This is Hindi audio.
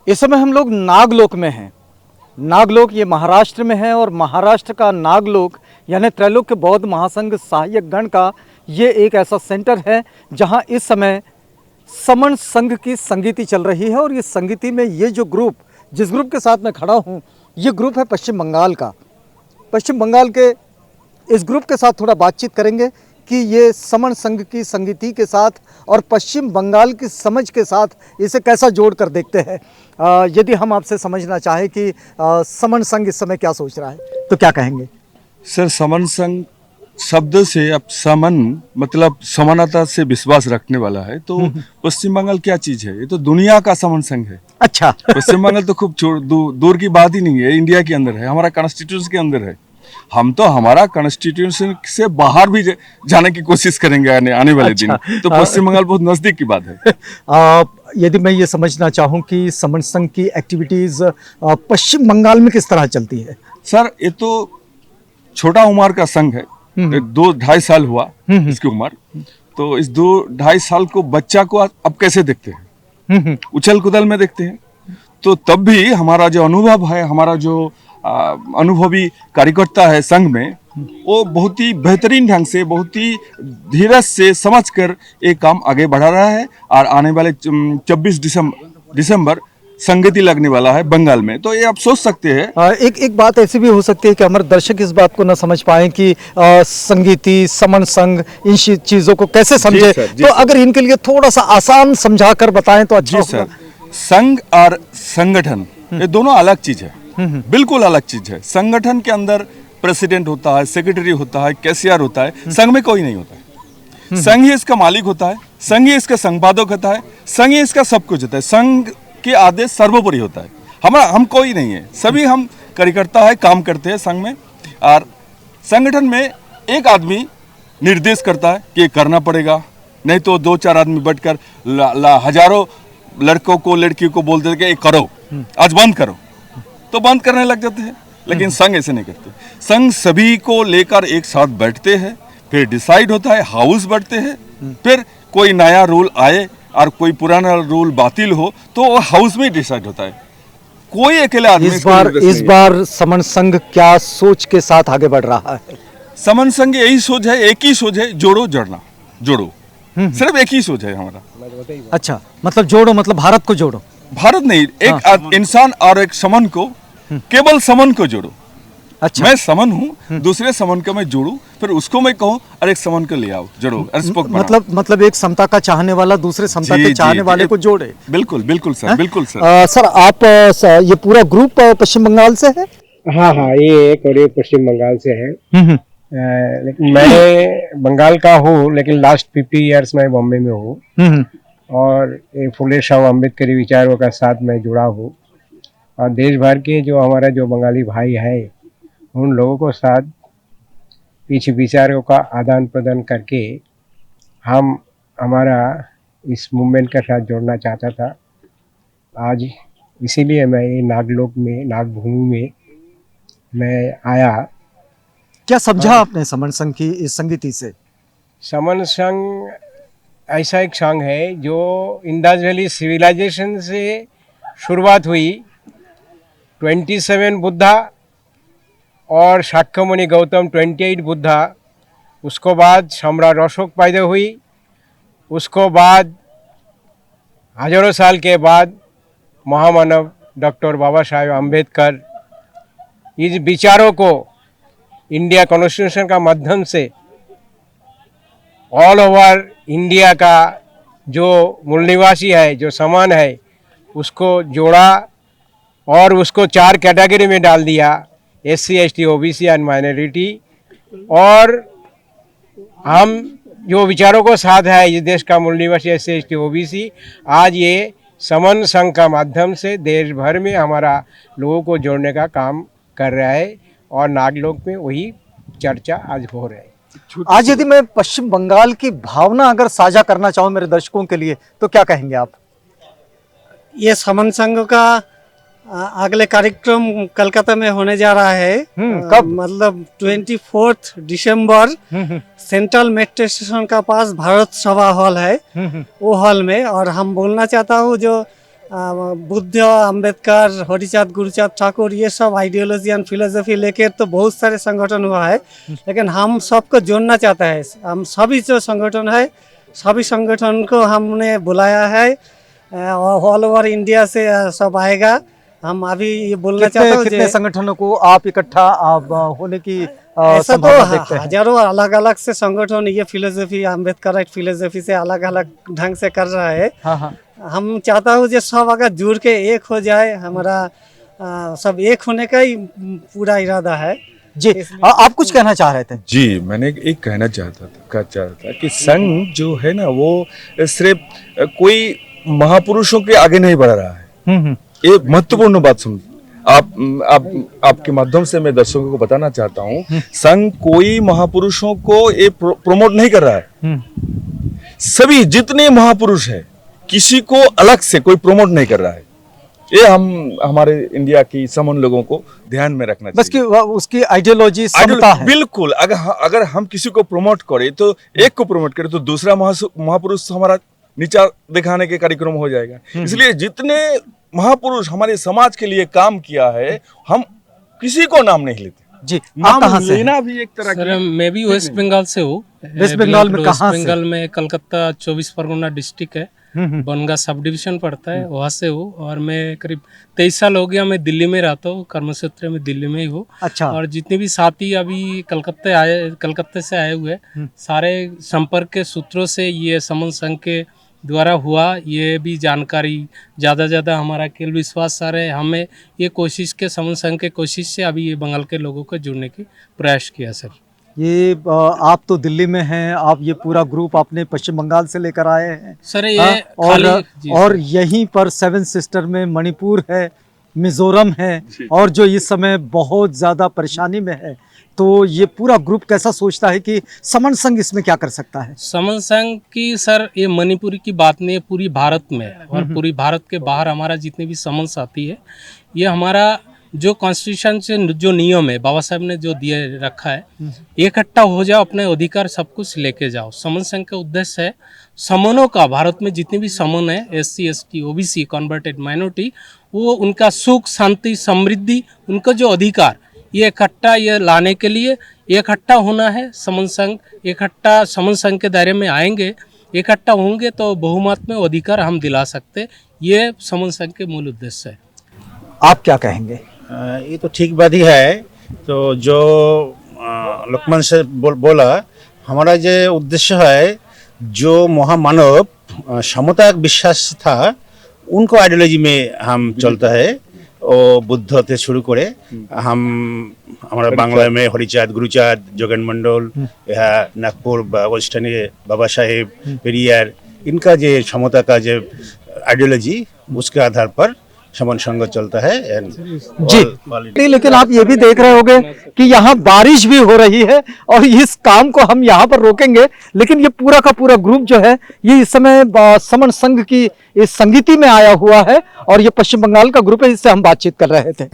इस समय हम लोग नागलोक में हैं। नागलोक ये महाराष्ट्र में है और महाराष्ट्र का नागलोक यानी त्रैलोक्य बौद्ध महासंघ सहायक गण का ये एक ऐसा सेंटर है जहां इस समय समन संघ की संगीति चल रही है। और ये संगीति में ये जो ग्रुप, जिस ग्रुप के साथ मैं खड़ा हूँ, ये ग्रुप है पश्चिम बंगाल का। पश्चिम बंगाल के इस ग्रुप के साथ थोड़ा बातचीत करेंगे कि ये समन संघ की संगीति के साथ और पश्चिम बंगाल की समझ के साथ इसे कैसा जोड़ कर देखते हैं। यदि हम आपसे समझना चाहें कि समन संघ इस समय क्या सोच रहा है तो क्या कहेंगे? सर, समन संघ शब्द से अब समन मतलब समानता से विश्वास रखने वाला है। तो पश्चिम बंगाल क्या चीज है? ये तो दुनिया का समन संघ है। अच्छा। पश्चिम बंगाल तो खूब दूर की बात ही नहीं है, इंडिया के अंदर है, हमारा कॉन्स्टिट्यूशन के अंदर है। हम तो हमारा कॉन्स्टिट्यूशन से बाहर भी जाने की कोशिश करेंगे आने वाले दिन। तो पश्चिम बंगाल बहुत नजदीक की बात है। यदि मैं ये समझना चाहूँ कि समन संघ की एक्टिविटीज पश्चिम बंगाल में किस तरह चलती है? सर, ये तो छोटा उम्र का संघ है। 2-2.5 साल हुआ इसकी उम्र। तो इस 2-2.5 साल को बच्चा को अब कैसे देखते हैं? उछल कूदल में देखते हैं। तो तब भी हमारा जो अनुभव है, हमारा जो अनुभवी कार्यकर्ता है संघ में, वो बहुत ही बेहतरीन ढंग से, बहुत ही धीरज से समझकर एक काम आगे बढ़ा रहा है। और आने वाले 24 दिसंबर संगीति लगने वाला है बंगाल में। तो ये आप सोच सकते हैं। एक बात ऐसी भी हो सकती है कि हमारे दर्शक इस बात को न समझ पाए कि संगीति, समन संघ, इन चीजों को कैसे समझे। तो अगर इनके लिए थोड़ा सा आसान समझा कर बताएं तो अच्छा होगा। संघ और संगठन ये दोनों अलग चीज है, बिल्कुल अलग चीज है। संगठन के अंदर प्रेसिडेंट होता है, सेक्रेटरी होता है, कैशियर होता है। संघ में कोई नहीं होता है। संघ ही इसका मालिक होता है, संघ ही इसका संपादक होता है, संघ ही इसका सब कुछ होता है। संघ के आदेश सर्वोपरि होता है। हम कोई नहीं है, सभी हम कार्यकर्ता है, काम करते हैं संघ में। और संगठन में एक आदमी निर्देश करता है कि ये करना पड़ेगा, नहीं तो 2-4 आदमी बैठकर हजारों लड़कों को, लड़कियों को बोलते थे कि ये करो, आज बंद करो, तो बंद करने लग जाते हैं। लेकिन संघ ऐसे नहीं करते। संघ सभी को लेकर एक साथ बैठते हैं, फिर डिसाइड होता है, हाउस बैठते हैं, फिर कोई नया रूल आए और कोई पुराना रूल बातिल हो तो वो हाउस में डिसाइड होता है। कोई अकेले आदमी इस बार समन संघ क्या सोच के साथ आगे बढ़ रहा है? समन संघ यही सोच है, एक ही सोच है, जोड़ो जड़ना, जोड़ो। सिर्फ एक ही सोच है हमारा। अच्छा, मतलब जोड़ो मतलब भारत को जोड़ो। भारत नहीं, एक इंसान और एक समन को, केवल समन को जोड़ो। अच्छा, मैं समन हूँ, दूसरे समन को मैं जोड़ू, फिर उसको मैं कहूँ और एक समन को ले आओ, जोड़ो। मतलब एक समता का चाहने वाला दूसरे समता के चाहने वाले को जोड़े। बिल्कुल बिल्कुल सर, बिल्कुल सर। सर, आप ये पूरा ग्रुप पश्चिम बंगाल से है? हाँ हाँ, ये एक और ये पश्चिम बंगाल से है। लेकिन मैं बंगाल का हूँ, लेकिन लास्ट 50 इयर्स मैं बॉम्बे में हूँ। और ये फुले शाह अम्बेडकरी विचारों का साथ मैं जुड़ा हूँ। और देश भर के जो हमारा जो बंगाली भाई है, उन लोगों को साथ पीछे विचारों का आदान प्रदान करके हम हमारा इस मूवमेंट के साथ जोड़ना चाहता था। आज इसीलिए मैं ये नागलोक में, नागभूमि में मैं आया। क्या समझा आपने समन संघ की इस संगीति से? समन संघ ऐसा एक संघ है जो इंडस वैली सिविलाइजेशन से शुरुआत हुई। 27 बुद्धा और शाक्यमुनि गौतम 28 बुद्धा, उसको बाद सम्राट अशोक पैदा हुई। उसको बाद हजारों साल के बाद महामानव डॉक्टर बाबा साहेब अम्बेडकर इस विचारों को इंडिया कॉन्स्टिट्यूशन का माध्यम से ऑल ओवर इंडिया का जो मूल निवासी है, जो समान है, उसको जोड़ा और उसको 4 कैटेगरी में डाल दिया, SC, ST, OBC and minority. और हम जो विचारों को साथ है, ये देश का मूल निवासी SC, ST, OBC, आज ये समन संघ का माध्यम से देश भर में हमारा लोगों को जोड़ने का काम कर रहा है। और नागलोक में वही चर्चा आज हो रहा है। आज यदि मैं पश्चिम बंगाल की भावना अगर साझा करना चाहूँ मेरे दर्शकों के लिए तो क्या कहेंगे आप? ये समन संघ का अगले कार्यक्रम कलकत्ता में होने जा रहा है। कब? मतलब 24 दिसंबर सेंट्रल मेट्रो स्टेशन का पास भारत सभा हॉल है, वो हॉल में। और हम बोलना चाहता हूँ जो बुद्ध, अंबेडकर, हरिचाँद गुरुचाँद ठाकुर, ये सब आइडियोलॉजी एंड फिलोसफी लेकर तो बहुत सारे संगठन हुआ है, लेकिन हम सबको जोड़ना चाहता है। हम सभी जो संगठन है, सभी संगठन को हमने बुलाया है, ऑल ओवर इंडिया से सब आएगा। हम अभी ये बोलना चाहता हूँ कितने संगठनों को आप इकट्ठा होने की ऐसा तो संभावना देखते हैं? हजारों अलग अलग से संगठन ये फिलोसफी, अम्बेडकर फिलोसफी से अलग अलग ढंग से कर रहा है। हाँ हाँ। हम चाहता हूँ जो सब अगर जुड़ के एक हो जाए, हमारा सब एक होने का ही पूरा इरादा है। जी, आप कुछ कहना चाह रहे थे? जी, मैंने एक कहना चाहता था कि संघ जो है ना, वो सिर्फ कोई महापुरुषों के आगे नहीं बढ़ रहा है। एक महत्वपूर्ण बात सुन, आपके माध्यम से मैं दर्शकों को बताना चाहता हूँ, संघ कोई महापुरुषों को ये प्रमोट नहीं कर रहा है। सभी जितने महापुरुष है, किसी को अलग से कोई प्रमोट नहीं कर रहा है। ये हमारे इंडिया की समूह लोगों को ध्यान में रखना चाहिए। बस कि उसकी आइडियोलॉजी समता है। बिल्कुल, अगर हम किसी को प्रमोट करें तो एक को प्रमोट करें तो दूसरा महापुरुष हमारा नीचा दिखाने के कार्यक्रम हो जाएगा। इसलिए जितने महापुरुष हमारे समाज के लिए काम किया है, हम किसी को नाम नहीं लेते। जी, आप कहाँ से लेना भी एक तरह सर, मैं भी वेस्ट बंगाल से हूँ। वेस्ट बंगाल में कहाँ से? वेस्ट बंगाल में कलकत्ता 24 परगना डिस्ट्रिक्ट है, बनगा सब डिवीजन पड़ता है, वहाँ से हूँ। और मैं करीब 23 साल हो गया मैं दिल्ली में रहता हूँ, कर्मसूत्र में दिल्ली में ही हूँ। अच्छा। और जितने भी साथी अभी कलकत्ते से आए हुए, सारे संपर्क के सूत्रों से ये समन संघ के द्वारा हुआ, ये भी जानकारी ज़्यादा हमारा केवल विश्वास सर है। हमें ये कोशिश के समन संघ के कोशिश से अभी ये बंगाल के लोगों को जुड़ने की प्रयास किया सर। ये आप तो दिल्ली में हैं, आप ये पूरा ग्रुप आपने पश्चिम बंगाल से लेकर आए हैं सर। ये और यहीं पर 7 सिस्टर में मणिपुर है, मिजोरम है, और जो इस समय बहुत ज़्यादा परेशानी में है। तो ये पूरा ग्रुप कैसा सोचता है कि समन संघ इसमें क्या कर सकता है? समन संघ की सर, ये मणिपुर की बात नहीं है, पूरी भारत में और पूरी भारत के बाहर हमारा जितने भी समन साथी है, ये हमारा जो कॉन्स्टिट्यूशन से जो नियम है बाबा साहब ने जो दिए रखा है, इकट्ठा हो जाओ, अपने अधिकार सब कुछ लेके जाओ। समन संघ का उद्देश्य है समनों का, भारत में जितने भी समन है, SC ST OBC converted minority, वो उनका सुख शांति समृद्धि, उनका जो अधिकार, ये इकट्ठा ये लाने के लिए इकट्ठा होना है। समन संघ इकट्ठा समन संघ के दायरे में आएंगे, इकट्ठा होंगे तो बहुमत में अधिकार हम दिला सकते। ये समन संघ के मूल उद्देश्य है। आप क्या कहेंगे? ये तो ठीक बात ही है। तो जो लक्ष्मण से बोला, हमारा जो उद्देश्य है, जो महामानव समता विश्वास था, उनको आइडियोलॉजी में हम चलता है। और बुद्ध से शुरू करे हम हमारा बांग्ला में हरिचाँद गुरुचाँद, जोगेन मंडल, यहाँ नागपुर वेस्टर्न बाबा साहेब, पेरियार, इनका जो समता का जो आइडियोलॉजी, उसके आधार पर समन संघ चलता है। जी, लेकिन आप ये भी देख रहे होंगे कि यहाँ बारिश भी हो रही है और इस काम को हम यहाँ पर रोकेंगे, लेकिन ये पूरा का पूरा ग्रुप जो है, ये इस समय समन संघ की इस संगीति में आया हुआ है और ये पश्चिम बंगाल का ग्रुप है, इससे हम बातचीत कर रहे थे।